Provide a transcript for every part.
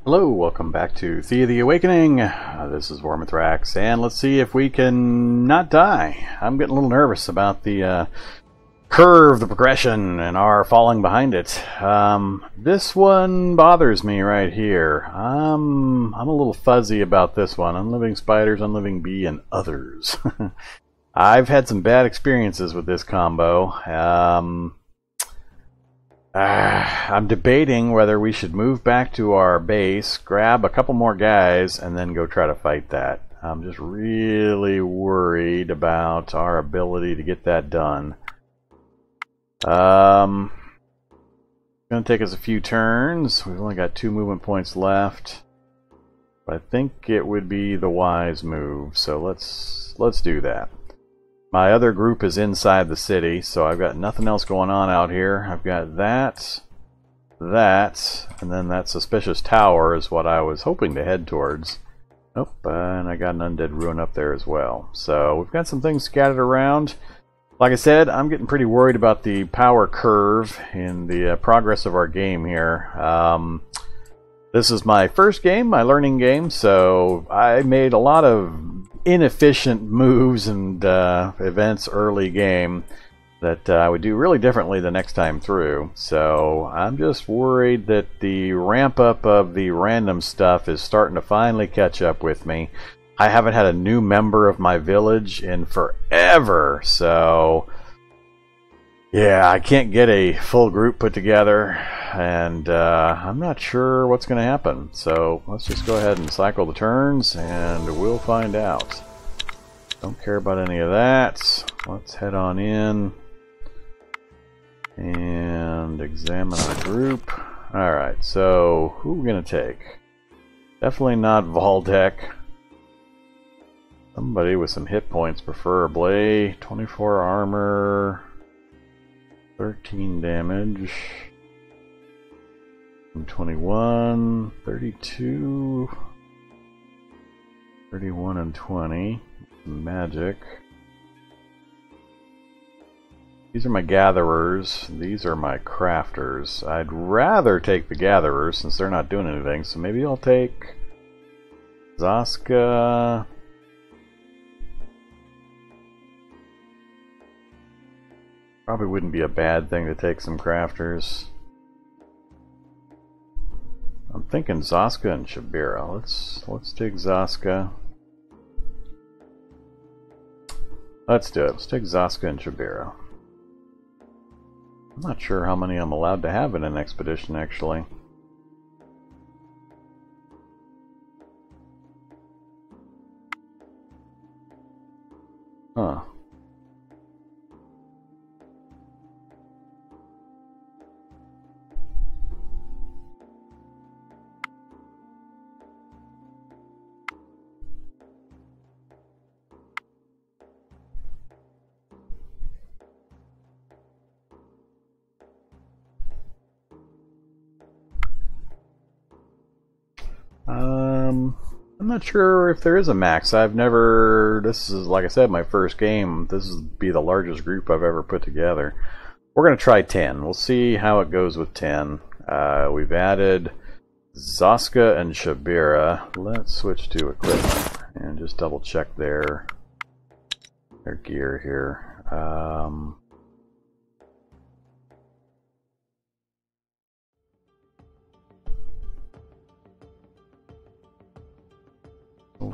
Hello, welcome back to Thea the Awakening. This is Vormithrax, and let's see if we can not die. I'm getting a little nervous about the curve, the progression, and our falling behind it. This one bothers me right here. I'm a little fuzzy about this one. Unliving spiders, unliving bee, and others. I've had some bad experiences with this combo. I'm debating whether we should move back to our base, grab a couple more guys, and then go try to fight that. I'm just really worried about our ability to get that done. It's going to take us a few turns. We've only got 2 movement points left. But I think it would be the wise move, so let's do that. My other group is inside the city, so I've got nothing else going on out here. I've got that, and then that suspicious tower is what I was hoping to head towards. Oh, and I got an undead ruin up there as well. So we've got some things scattered around. Like I said, I'm getting pretty worried about the power curve in the progress of our game here. This is my first game, my learning game, so I made a lot of inefficient moves and events early game that I would do really differently the next time through. So I'm just worried that the ramp up of the random stuff is starting to finally catch up with me. I haven't had a new member of my village in forever, so yeah, I can't get a full group put together, and I'm not sure what's going to happen. So let's just go ahead and cycle the turns, and we'll find out. Don't care about any of that. Let's head on in and examine our group. Alright, so who are we going to take? Definitely not Valdek. Somebody with some hit points, preferably. 24 armor. 13 damage, 21, 32, 31 and 20, magic. These are my gatherers, these are my crafters. I'd rather take the gatherers since they're not doing anything, so maybe I'll take Zaska. Probably wouldn't be a bad thing to take some crafters. I'm thinking Zaska and Shabira. Let's take Zaska. Let's do it. Let's take Zaska and Shabira. I'm not sure how many I'm allowed to have in an expedition, actually. Huh. I'm not sure if there is a max. This is, like I said, my first game. This will be the largest group I've ever put together. We're going to try 10. We'll see how it goes with 10. We've added Zaska and Shabira. Let's switch to equipment and just double check their gear here.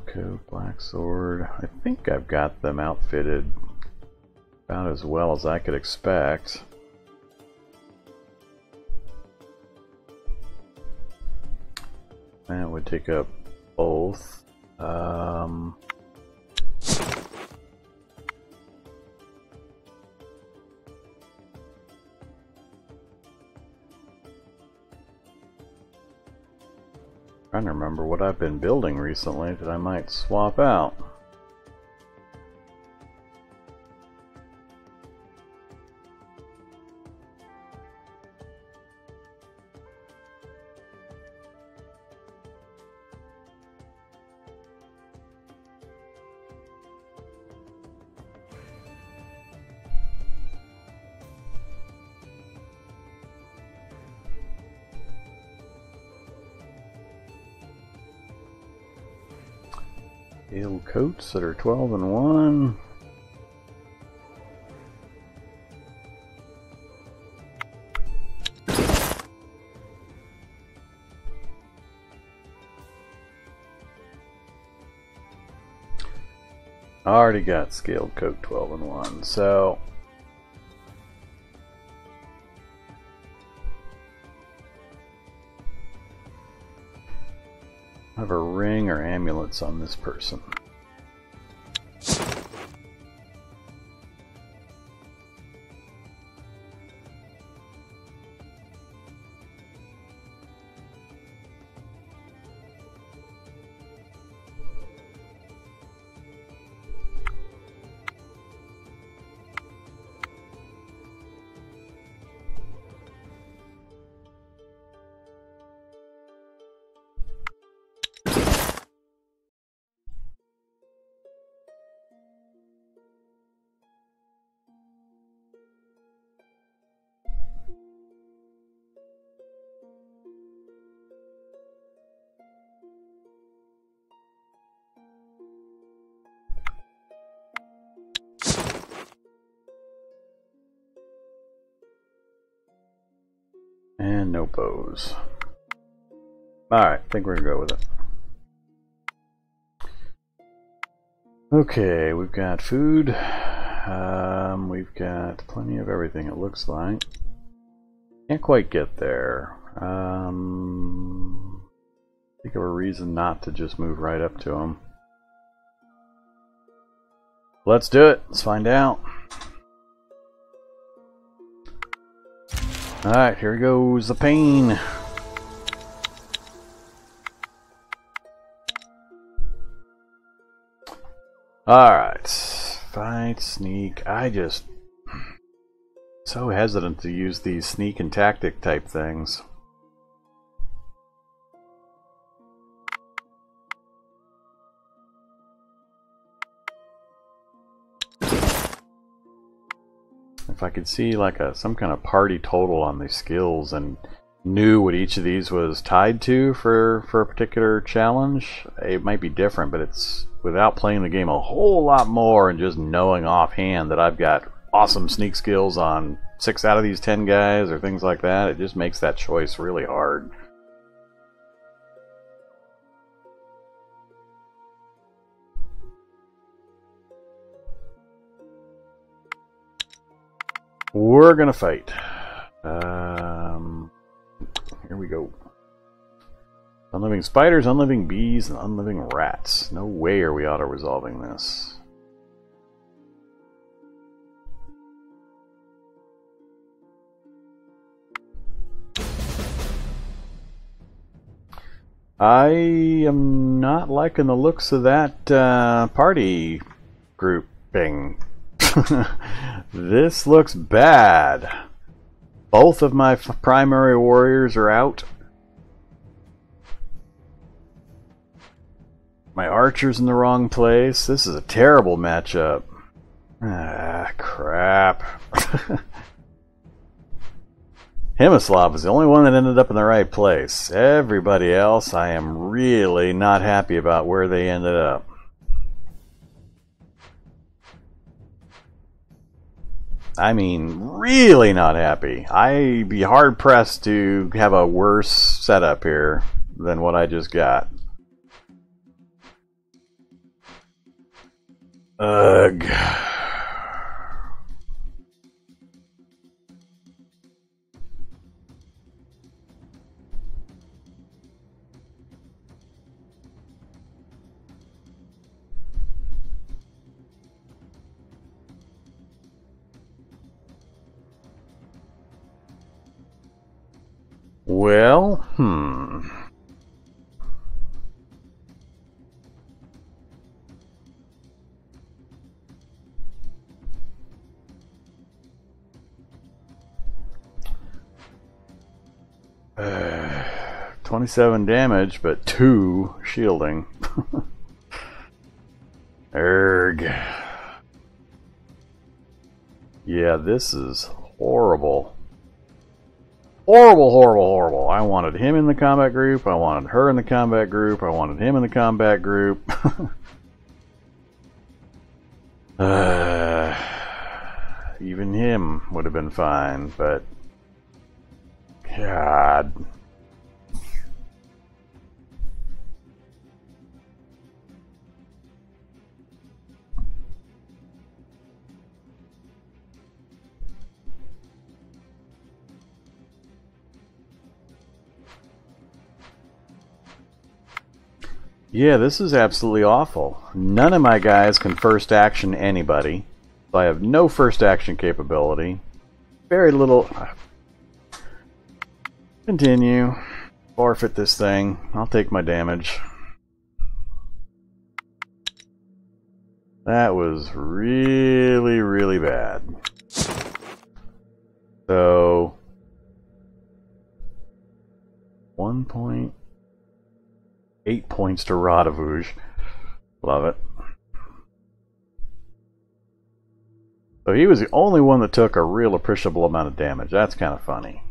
Coat, black sword. I think I've got them outfitted about as well as I could expect. That would take up both. Trying to remember what I've been building recently that I might swap out. Scale coats that are 12 and 1. I already got scaled coat 12 and 1, so I have a ring or amulets on this person. And no bows. Alright, I think we're gonna go with it. Okay, we've got food. We've got plenty of everything, it looks like. Can't quite get there. Think of a reason not to just move right up to him. Let's do it. Let's find out. Alright, here goes the pain. Alright. Fight, sneak. I just so hesitant to use these sneak and tactic type things. If I could see like some kind of party total on these skills and knew what each of these was tied to for a particular challenge, it might be different, but it's without playing the game a whole lot more and just knowing offhand that I've got awesome sneak skills on 6 out of these 10 guys or things like that, it just makes that choice really hard. We're gonna fight. Here we go. Unliving spiders, unliving bees, and unliving rats. No way are we auto-resolving this. I am not liking the looks of that party grouping. This looks bad. Both of my primary warriors are out. My archer's in the wrong place. This is a terrible matchup. Ah, crap. Hemislav is the only one that ended up in the right place. Everybody else, I am really not happy about where they ended up. I mean, really not happy. I'd be hard-pressed to have a worse setup here than what I just got. Ugh. Well, 27 damage, but 2 shielding. Erg. Yeah, this is horrible. Horrible, horrible, horrible. I wanted him in the combat group. I wanted her in the combat group. I wanted him in the combat group. Even him would have been fine, but God. Yeah, this is absolutely awful. None of my guys can first action anybody. I have no first action capability. Very little. Continue. Forfeit this thing. I'll take my damage. That was really, really bad. So 1.8 points to Radavouge. Love it. So he was the only one that took a real appreciable amount of damage. That's kind of funny.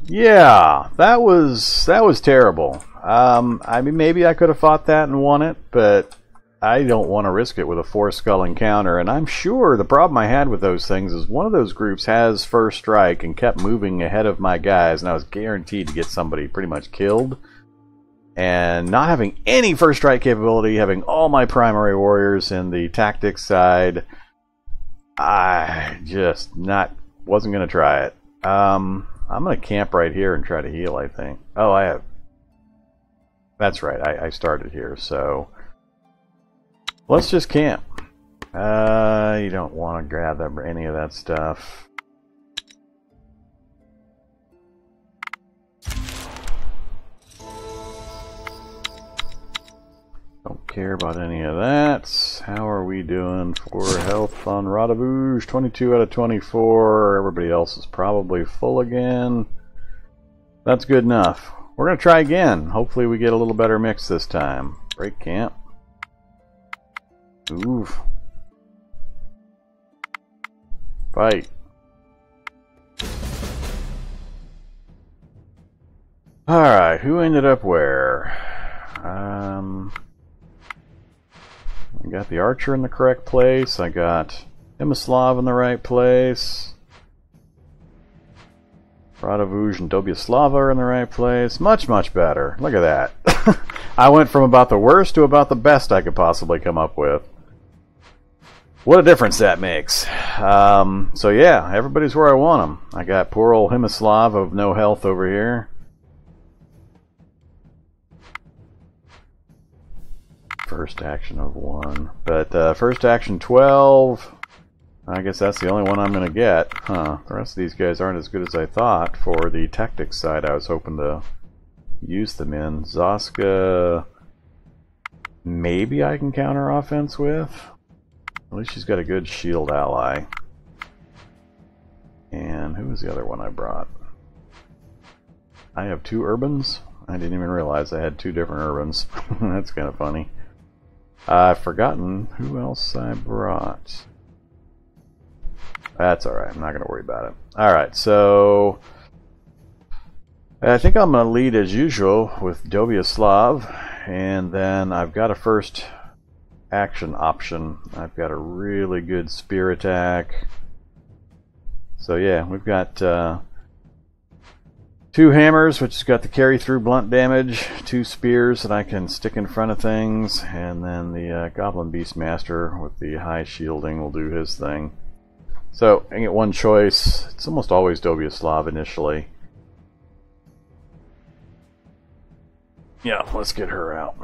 Yeah, that was terrible. I mean, maybe I could have fought that and won it, but I don't want to risk it with a 4-skull encounter. And I'm sure the problem I had with those things is one of those groups has first strike and kept moving ahead of my guys, and I was guaranteed to get somebody pretty much killed. And not having any first strike capability, having all my primary warriors in the tactics side, I just wasn't going to try it. I'm going to camp right here and try to heal, I think. Oh, I have. That's right, I started here, so let's just camp. You don't want to grab any of that stuff. Don't care about any of that. How are we doing for health on Radavouge? 22 out of 24. Everybody else is probably full again. That's good enough. We're going to try again. Hopefully we get a little better mix this time. Break camp. Oof. Fight. Alright, who ended up where? I got the archer in the correct place. I got Himislav in the right place. Radavouge and Dobyaslava are in the right place. Much, much better. Look at that. I went from about the worst to about the best I could possibly come up with. What a difference that makes. So yeah, everybody's where I want them. I got poor old Himislav of no health over here. First action of 1. But first action 12. I guess that's the only one I'm going to get. Huh. The rest of these guys aren't as good as I thought for the tactics side I was hoping to use them in. Zoska, maybe I can counter offense with. At least she's got a good shield ally. And who was the other one I brought? I have 2 urbans? I didn't even realize I had 2 different urbans. That's kind of funny. I've forgotten who else I brought. That's alright, I'm not going to worry about it. Alright, so I think I'm going to lead as usual with Dobyaslav, and then I've got a first action option. I've got a really good spear attack. So yeah, we've got 2 hammers, which has got the carry through blunt damage, 2 spears that I can stick in front of things, and then the Goblin Beastmaster with the high shielding will do his thing. So I get one choice. It's almost always Dobyaslav initially. Yeah, let's get her out.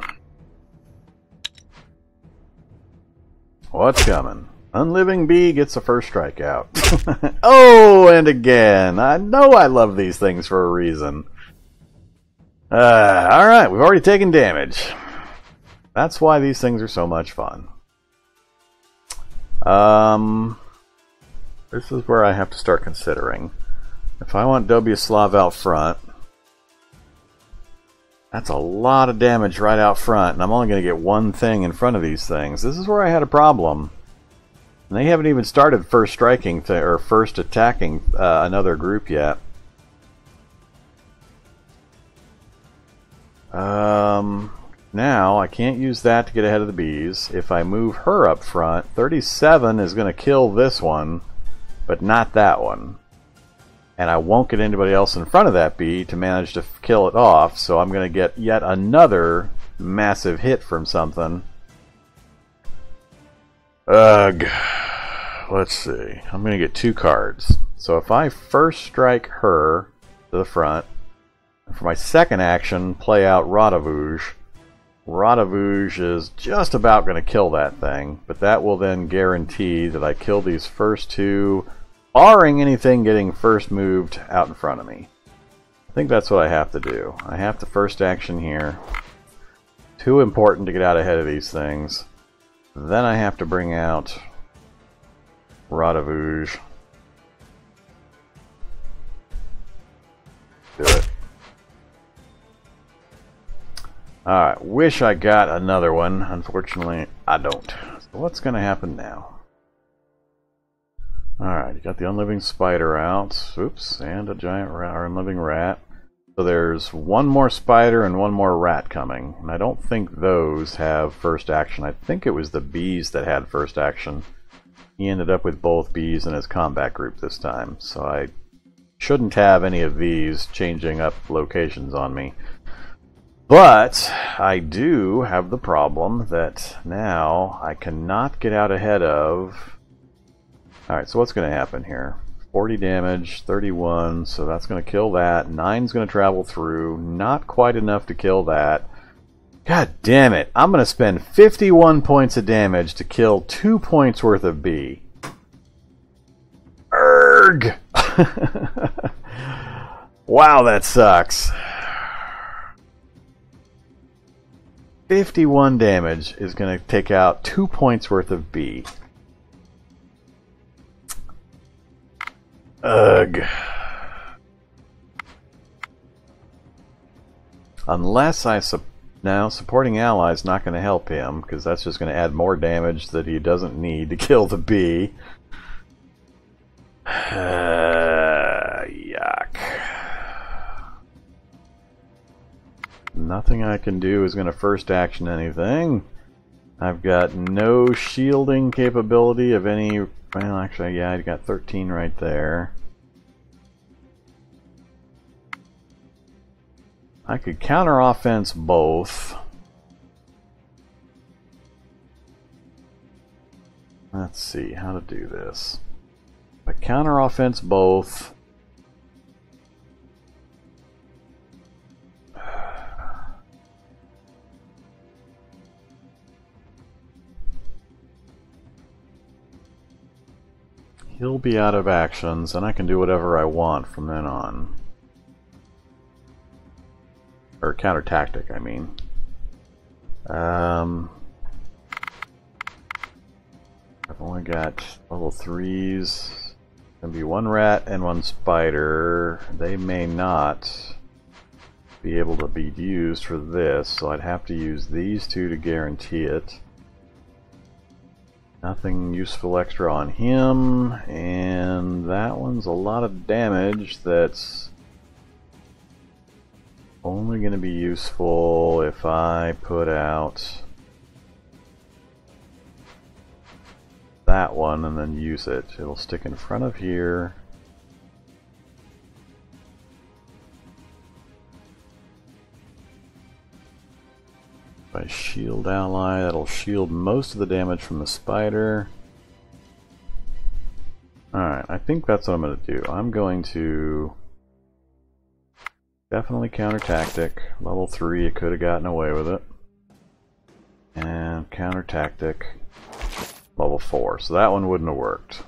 What's coming? Unliving Bee gets a first strike out. Oh, and again. I know I love these things for a reason. Alright, we've already taken damage. That's why these things are so much fun. This is where I have to start considering. If I want Dobyaslav out front, that's a lot of damage right out front, and I'm only going to get one thing in front of these things. This is where I had a problem. And they haven't even started first striking or first attacking another group yet. Now, I can't use that to get ahead of the bees. If I move her up front, 37 is going to kill this one, but not that one. And I won't get anybody else in front of that bee to manage to kill it off, so I'm going to get yet another massive hit from something. Ugh. Let's see. I'm going to get 2 cards. So if I first strike her to the front, and for my second action, play out Rodavouge. Rodavouge is just about going to kill that thing, but that will then guarantee that I kill these first 2, barring anything getting first moved out in front of me. I think that's what I have to do. I have the first action here. Too important to get out ahead of these things. Then I have to bring out Rodavouge. Do it. Alright, wish I got another one. Unfortunately, I don't. So what's going to happen now? Alright, you got the unliving spider out. Oops, and a giant rat, or unliving rat. So there's one more spider and one more rat coming. And I don't think those have first action. I think it was the bees that had first action. He ended up with both bees in his combat group this time. So I shouldn't have any of these changing up locations on me. But I do have the problem that now I cannot get out ahead of... Alright, so what's going to happen here? 40 damage, 31, so that's going to kill that. 9's going to travel through, not quite enough to kill that. God damn it, I'm going to spend 51 points of damage to kill 2 points worth of bee. Erg! Wow, that sucks. 51 damage is going to take out 2 points worth of bee. Ugh. Unless now supporting allies not going to help him, because that's just going to add more damage that he doesn't need to kill the bee. Yuck. Nothing I can do is going to first action anything. I've got no shielding capability of any... Well, actually, yeah, I got 13 right there. I could counter offense both. Let's see how to do this. If I counter offense both... He'll be out of actions, and I can do whatever I want from then on. Or counter tactic, I mean. I've only got level 3s. Gonna be 1 rat and 1 spider. They may not be able to be used for this, so I'd have to use these 2 to guarantee it. Nothing useful extra on him, and that one's a lot of damage that's only going to be useful if I put out that one and then use it. It'll stick in front of here. If I shield ally, that'll shield most of the damage from the spider. Alright, I think that's what I'm going to do. I'm going to definitely counter tactic. Level 3, I could have gotten away with it. And counter tactic. Level 4, so that one wouldn't have worked.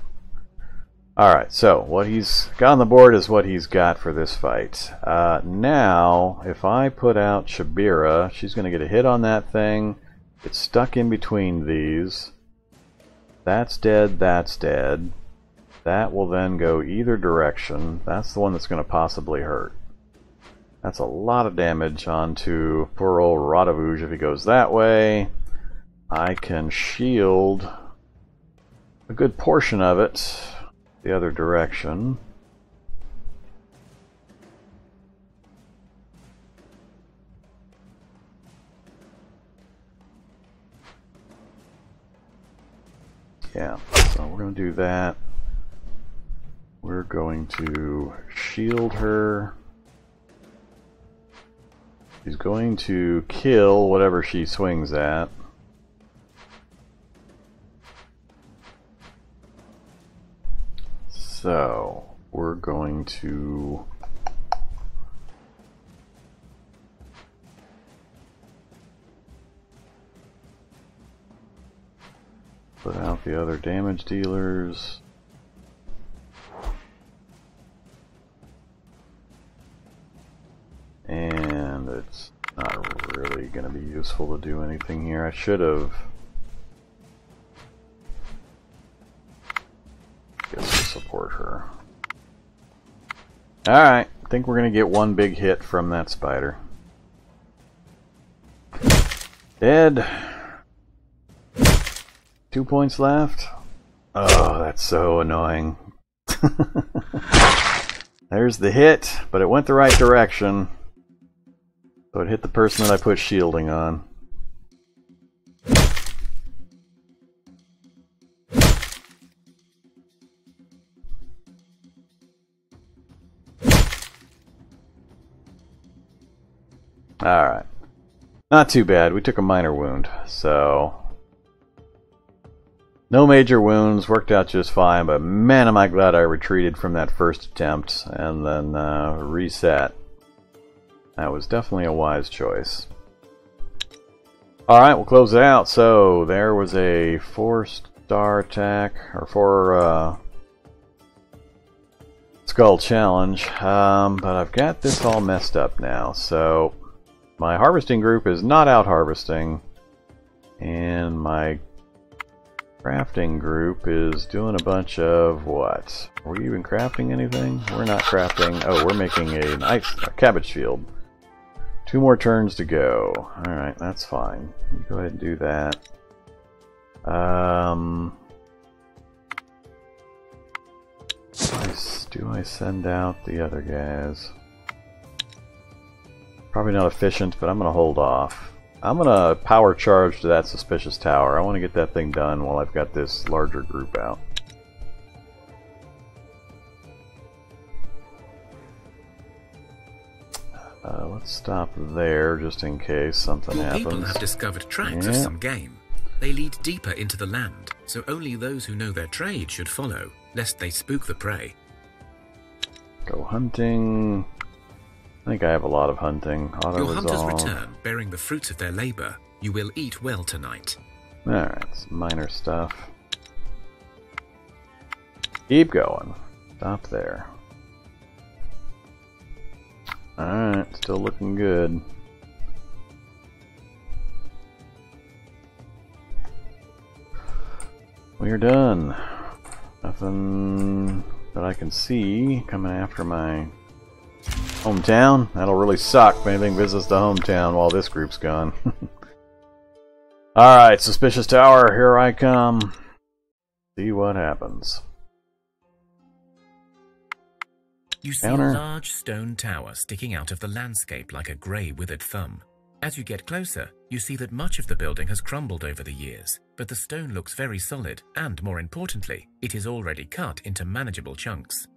Alright, so what he's got on the board is what he's got for this fight. Now, if I put out Shabira, she's going to get a hit on that thing. It's stuck in between these. That's dead, that's dead. That will then go either direction. That's the one that's going to possibly hurt. That's a lot of damage onto poor old Rodavouge if he goes that way. I can shield a good portion of it the other direction. Yeah, so we're going to do that. We're going to shield her. She's going to kill whatever she swings at. So, we're going to put out the other damage dealers. And it's not really going to be useful to do anything here. I should have... guess we'll support her. Alright, I think we're going to get one big hit from that spider. Dead. 2 points left. Oh, that's so annoying. There's the hit, but it went the right direction. So it hit the person that I put shielding on. Alright. Not too bad. We took a minor wound, so... no major wounds, worked out just fine, but man am I glad I retreated from that first attempt and then reset. That was definitely a wise choice. Alright, we'll close it out. So, there was a 4-star attack, or 4 skull challenge, but I've got this all messed up now. So, my harvesting group is not out harvesting, and my crafting group is doing a bunch of what? Are we even crafting anything? We're not crafting. Oh, we're making a cabbage field. 2 more turns to go. Alright, that's fine. You go ahead and do that. Do I send out the other guys? Probably not efficient, but I'm going to hold off. I'm going to power charge to that suspicious tower. I want to get that thing done while I've got this larger group out. Let's stop there just in case something happens. People have discovered tracks of some game. They lead deeper into the land, so only those who know their trade should follow, lest they spook the prey. Go hunting. I think I have a lot of hunting. Your hunters return, bearing the fruits of their labor. You will eat well tonight. Alright, some minor stuff. Keep going. Stop there. Alright, still looking good. We're done. Nothing that I can see coming after my hometown. That'll really suck if anything visits the hometown while this group's gone. Alright, suspicious tower, here I come. See what happens. You see a large stone tower sticking out of the landscape like a grey withered thumb. As you get closer, you see that much of the building has crumbled over the years, but the stone looks very solid and, more importantly, it is already cut into manageable chunks.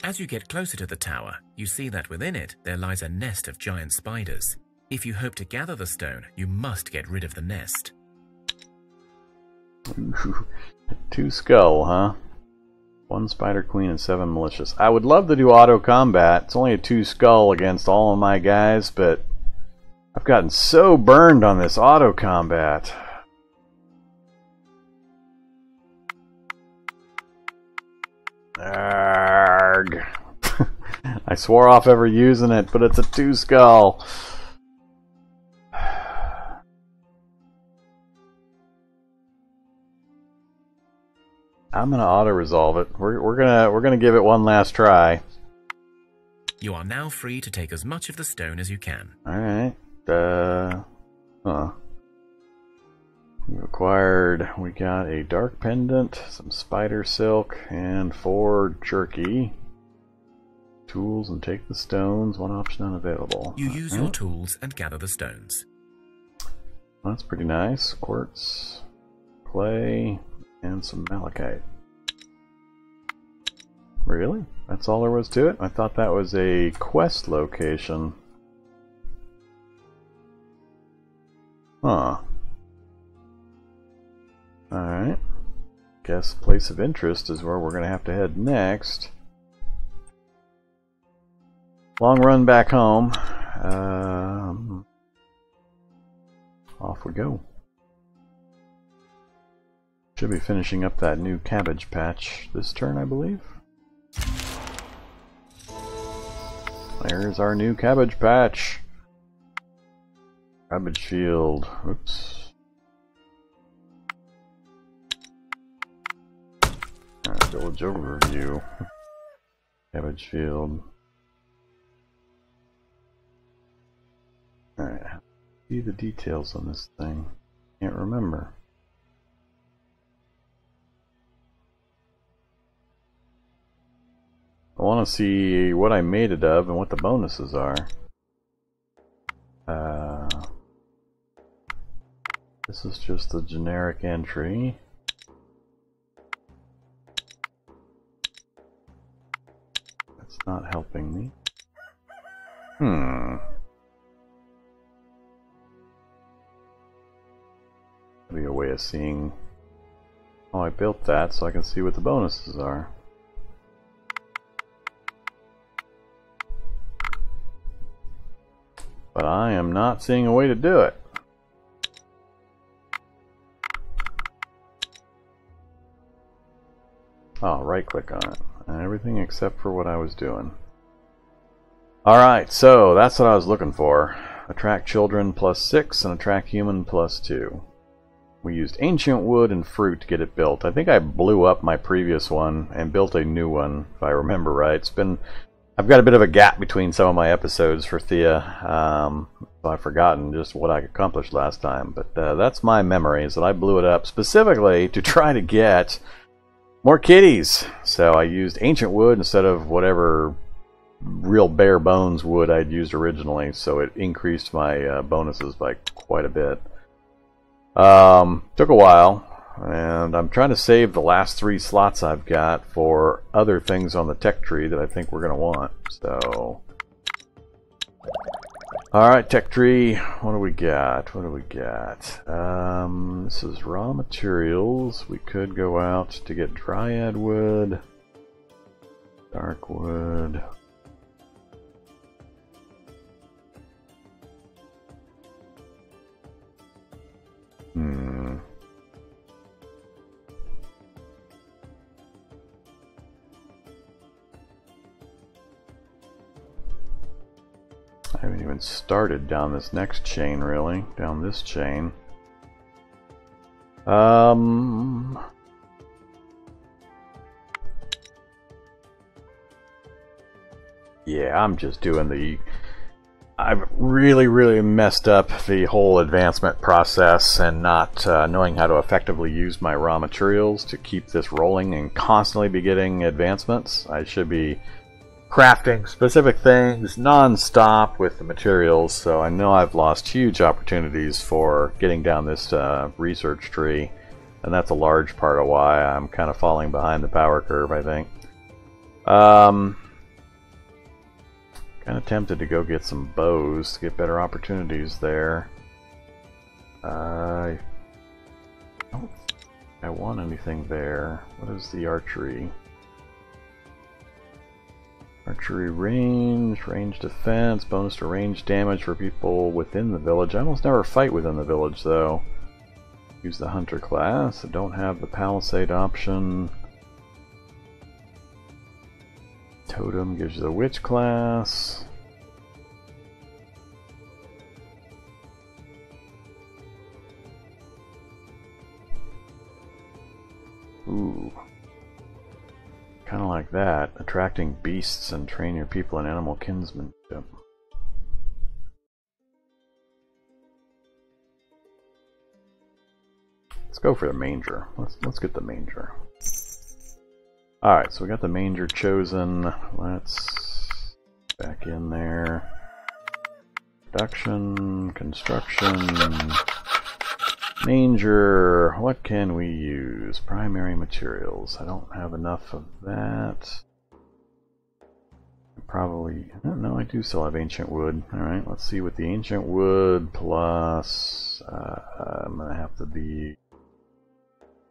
As you get closer to the tower, you see that within it there lies a nest of giant spiders. If you hope to gather the stone, you must get rid of the nest. 2 skull, huh? 1 spider queen and 7 malicious. I would love to do auto combat. It's only a 2 skull against all of my guys, but I've gotten so burned on this auto combat. Arrgh. I swore off ever using it, but it's a 2 skull. I'm gonna auto resolve it. We're gonna give it one last try. You are now free to take as much of the stone as you can. All right. We got a dark pendant, some spider silk, and 4 jerky. Tools and take the stones. One option unavailable. You use your tools and gather the stones. That's pretty nice. Quartz, clay, and some malachite. Really? That's all there was to it? I thought that was a quest location. Huh. Alright. Guess place of interest is where we're going to have to head next. Long run back home. Off we go. Should be finishing up that new cabbage patch this turn, I believe. There's our new cabbage patch. Cabbage field. Oops. Alright, village overview. Cabbage field. Alright, see the details on this thing. Can't remember. I want to see what I made it of and what the bonuses are. This is just the generic entry. That's not helping me. Be a way of seeing. Oh, I built that so I can see what the bonuses are. But I am not seeing a way to do it. Oh, right click on it. And everything except for what I was doing. Alright, so that's what I was looking for. Attract children +6 and attract human +2. We used ancient wood and fruit to get it built. I think I blew up my previous one and built a new one, if I remember right. I've got a bit of a gap between some of my episodes for Thea. So I've forgotten just what I accomplished last time. But that's my memory, is that I blew it up specifically to try to get more kitties. So I used ancient wood instead of whatever real bare bones wood I'd used originally. So it increased my bonuses by quite a bit. Took a while. And I'm trying to save the last 3 slots I've got for other things on the tech tree that I think we're going to want. So, alright, tech tree. What do we got? What do we got? This is raw materials. We could go out to get dryad wood, dark wood. I haven't even started down this next chain, really. Down this chain. Yeah, I'm just doing the... I've really messed up the whole advancement process and not knowing how to effectively use my raw materials to keep this rolling and constantly be getting advancements. I should be crafting specific things non-stop with the materials, so I know I've lost huge opportunities for getting down this research tree, and that's a large part of why I'm kind of falling behind the power curve, I think. Kind of tempted to go get some bows to get better opportunities there. I don't think I want anything there. What is the archery? Archery range, range defense, bonus to range damage for people within the village. I almost never fight within the village though. Use the hunter class. I don't have the palisade option. Totem gives you the witch class. Ooh. Kind of like that. Attracting beasts and train your people in animal kinsmanship. Let's go for the manger. Let's get the manger. Alright, so we got the manger chosen. Let's back in there. Production, construction, Manger, what can we use? Primary materials. I don't have enough of that. Probably, no, I do still have ancient wood. Alright, let's see what the ancient wood plus, I'm going to have to be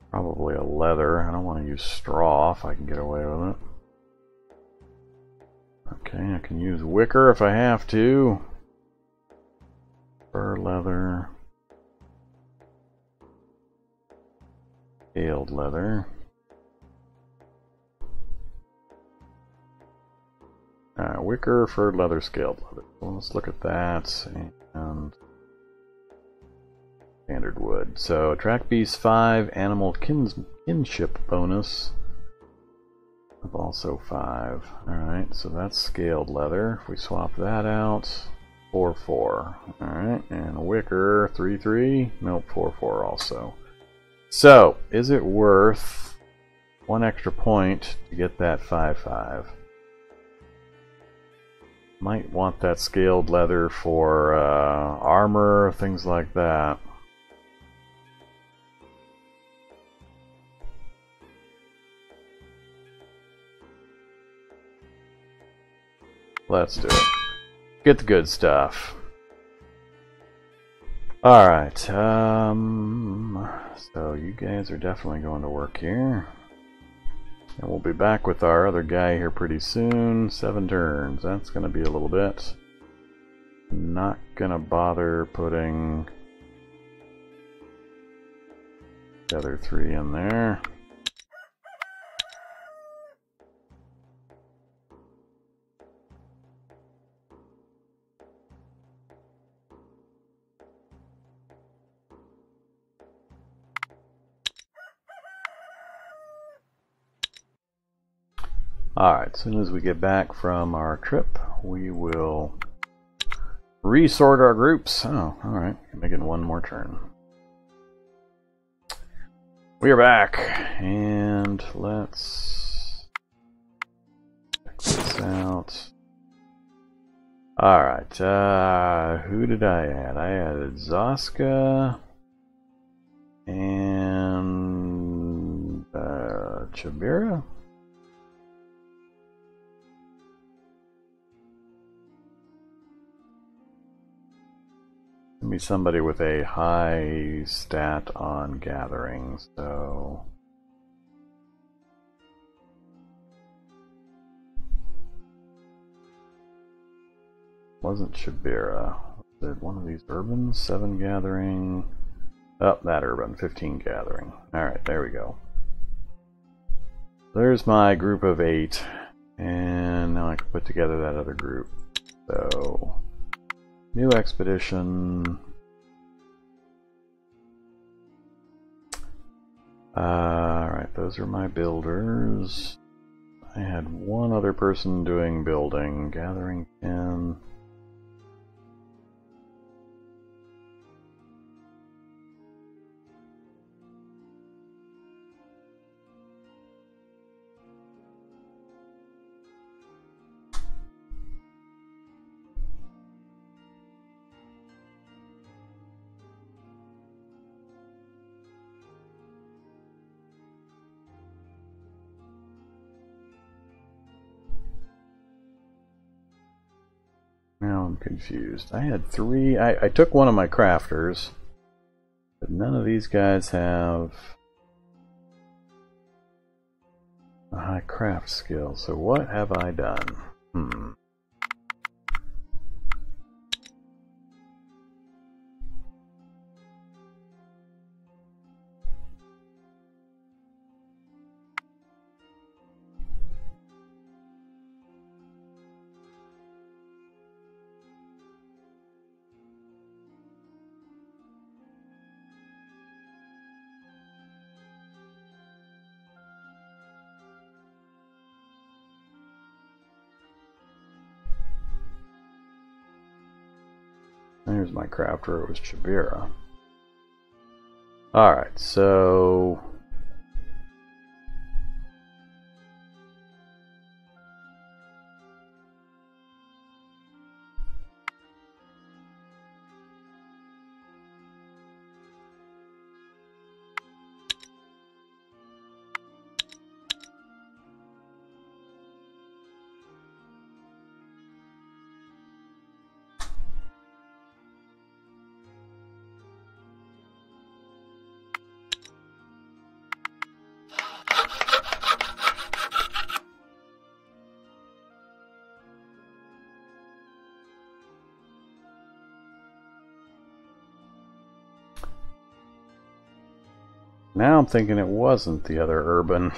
probably a leather. I don't want to use straw if I can get away with it. Okay, I can use wicker if I have to. Fur leather. Scaled leather. Wicker, furred leather, scaled leather. Well, let's look at that. And standard wood. So attract beast 5, animal kinship bonus of also 5. Alright, so that's scaled leather. If we swap that out, 4-4. Alright, and wicker 3-3. Nope, 4-4 also. So, is it worth 1 extra point to get that 5-5? Might want that scaled leather for armor, things like that. Let's do it. Get the good stuff. Alright, so you guys are definitely going to work here. And we'll be back with our other guy here pretty soon. 7 turns. That's going to be a little bit. Not going to bother putting the other 3 in there. Alright, as soon as we get back from our trip, we will resort our groups. Oh, alright, making 1 more turn. We are back, and let's check this out. Alright, who did I add? I added Zoska and Chabira? Be somebody with a high stat on gathering, so wasn't Shabira. Was it one of these urbans? 7 gathering. Oh, that urban, 15 gathering. Alright, there we go. There's my group of 8, and now I can put together that other group. So new expedition. Alright, those are my builders. I had 1 other person doing building. Gathering 10. Now I'm confused. I had 3. I took one of my crafters, but none of these guys have a high craft skill. So what have I done? There's my crafter, it was Chabira. Alright, so Now I'm thinking it wasn't the other urban.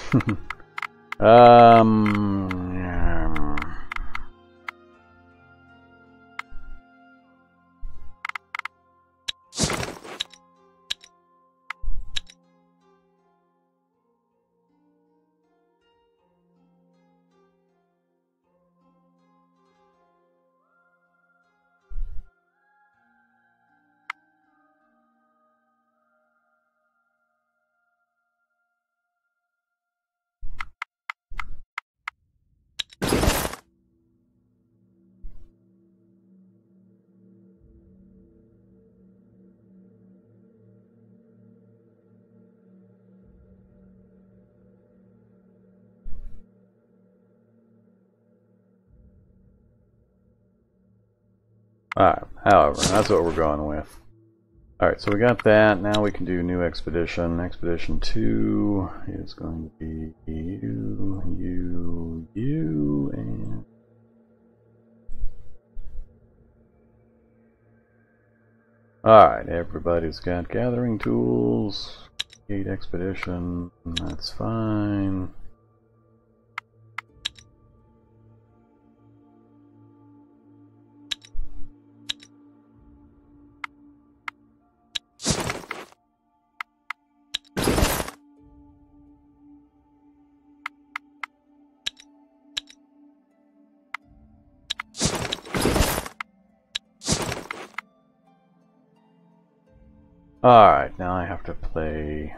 Alright, however, that's what we're going with. Alright, so we got that. Now we can do new expedition. Expedition 2 is going to be you, and... Alright, everybody's got gathering tools. 8 expedition, that's fine. Alright, now I have to play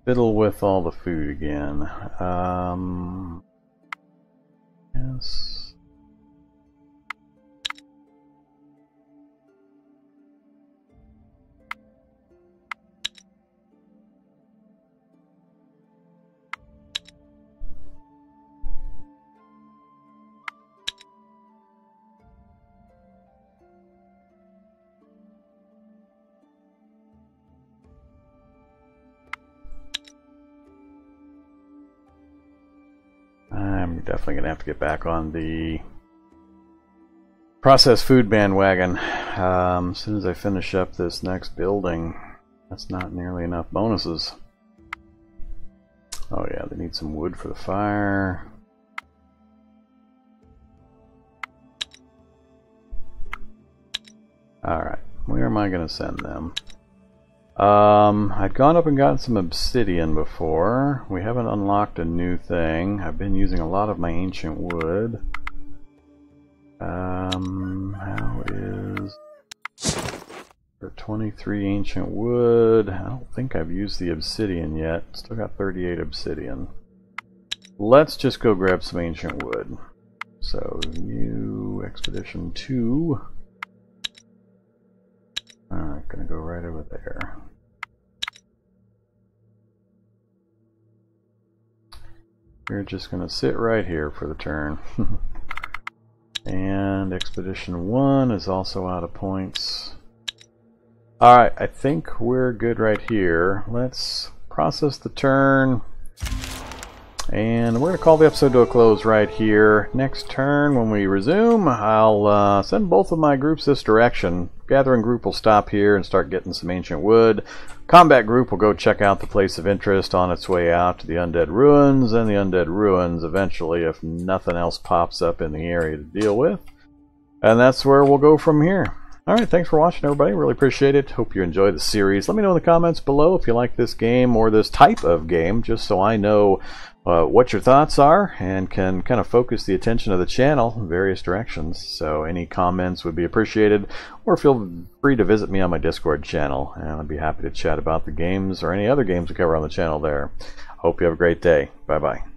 fiddle with all the food again. Yes. I'm definitely going to have to get back on the processed food bandwagon as soon as I finish up this next building. That's not nearly enough bonuses. Oh yeah, they need some wood for the fire. Alright, where am I going to send them? I'd gone up and gotten some obsidian before. We haven't unlocked a new thing. I've been using a lot of my ancient wood. How is... For 23 ancient wood, I don't think I've used the obsidian yet. Still got 38 obsidian. Let's just go grab some ancient wood. So, new expedition 2. Alright, gonna go right over there. We're just gonna sit right here for the turn. And expedition 1 is also out of points. Alright, I think we're good right here. Let's process the turn. And we're going to call the episode to a close right here. Next turn, when we resume, I'll send both of my groups this direction. Gathering group will stop here and start getting some ancient wood. Combat group will go check out the place of interest on its way out to the Undead Ruins, and the Undead Ruins eventually, if nothing else pops up in the area to deal with. And that's where we'll go from here. Alright, thanks for watching, everybody. Really appreciate it. Hope you enjoy the series. Let me know in the comments below if you like this game or this type of game, just so I know what your thoughts are and can kind of focus the attention of the channel in various directions. So any comments would be appreciated, or feel free to visit me on my Discord channel, and I'd be happy to chat about the games or any other games we cover on the channel there. Hope you have a great day. Bye-bye.